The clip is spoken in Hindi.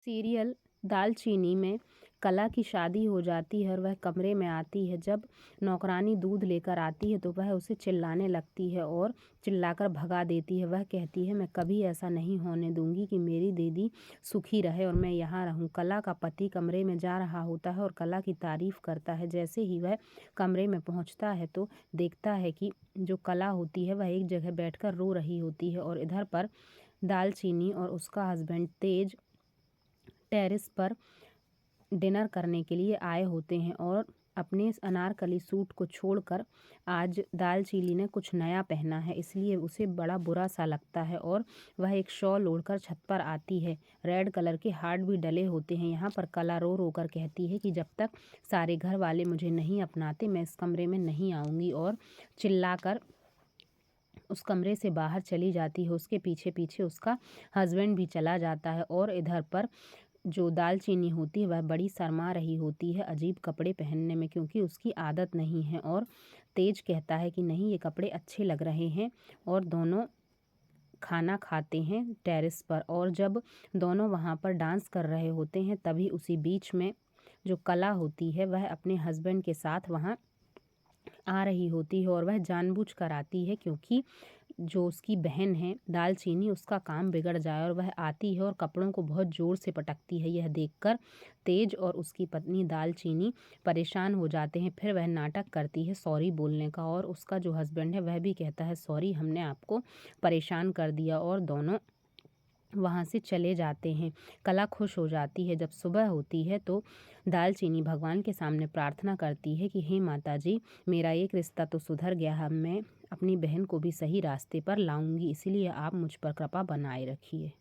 सीरियल दालचीनी में कला की शादी हो जाती है और वह कमरे में आती है। जब नौकरानी दूध लेकर आती है तो वह उसे चिल्लाने लगती है और चिल्लाकर भगा देती है। वह कहती है, मैं कभी ऐसा नहीं होने दूंगी कि मेरी दीदी सुखी रहे और मैं यहाँ रहूं। कला का पति कमरे में जा रहा होता है और कला की तारीफ करता है। जैसे ही वह कमरे में पहुँचता है तो देखता है कि जो कला होती है वह एक जगह बैठकर रो रही होती है और इधर पर दालचीनी और उसका हस्बैंड तेज टेरेस पर डिनर करने के लिए आए होते हैं और अपने इस अनारकली सूट को छोड़कर आज दालचीनी ने कुछ नया पहना है, इसलिए उसे बड़ा बुरा सा लगता है और वह एक शॉल ओढ़कर छत पर आती है। रेड कलर के हार्ट भी डले होते हैं। यहाँ पर कला रो रो कर कहती है कि जब तक सारे घर वाले मुझे नहीं अपनाते मैं इस कमरे में नहीं आऊँगी, और चिल्लाकर उस कमरे से बाहर चली जाती है। उसके पीछे पीछे उसका हस्बैंड भी चला जाता है और इधर पर जो दालचीनी होती है वह बड़ी शर्मा रही होती है अजीब कपड़े पहनने में, क्योंकि उसकी आदत नहीं है। और तेज कहता है कि नहीं, ये कपड़े अच्छे लग रहे हैं, और दोनों खाना खाते हैं टेरेस पर। और जब दोनों वहाँ पर डांस कर रहे होते हैं तभी उसी बीच में जो कला होती है वह अपने हस्बैंड के साथ वहाँ आ रही होती है और वह जानबूझकर आती है क्योंकि जो उसकी बहन है दालचीनी उसका काम बिगड़ जाए, और वह आती है और कपड़ों को बहुत ज़ोर से पटकती है। यह देखकर तेज और उसकी पत्नी दालचीनी परेशान हो जाते हैं। फिर वह नाटक करती है सॉरी बोलने का, और उसका जो हस्बैंड है वह भी कहता है सॉरी, हमने आपको परेशान कर दिया, और दोनों वहाँ से चले जाते हैं। कला खुश हो जाती है। जब सुबह होती है तो दालचीनी भगवान के सामने प्रार्थना करती है कि हे माता जी, मेरा एक रिश्ता तो सुधर गया है, मैं अपनी बहन को भी सही रास्ते पर लाऊंगी, इसलिए आप मुझ पर कृपा बनाए रखिए।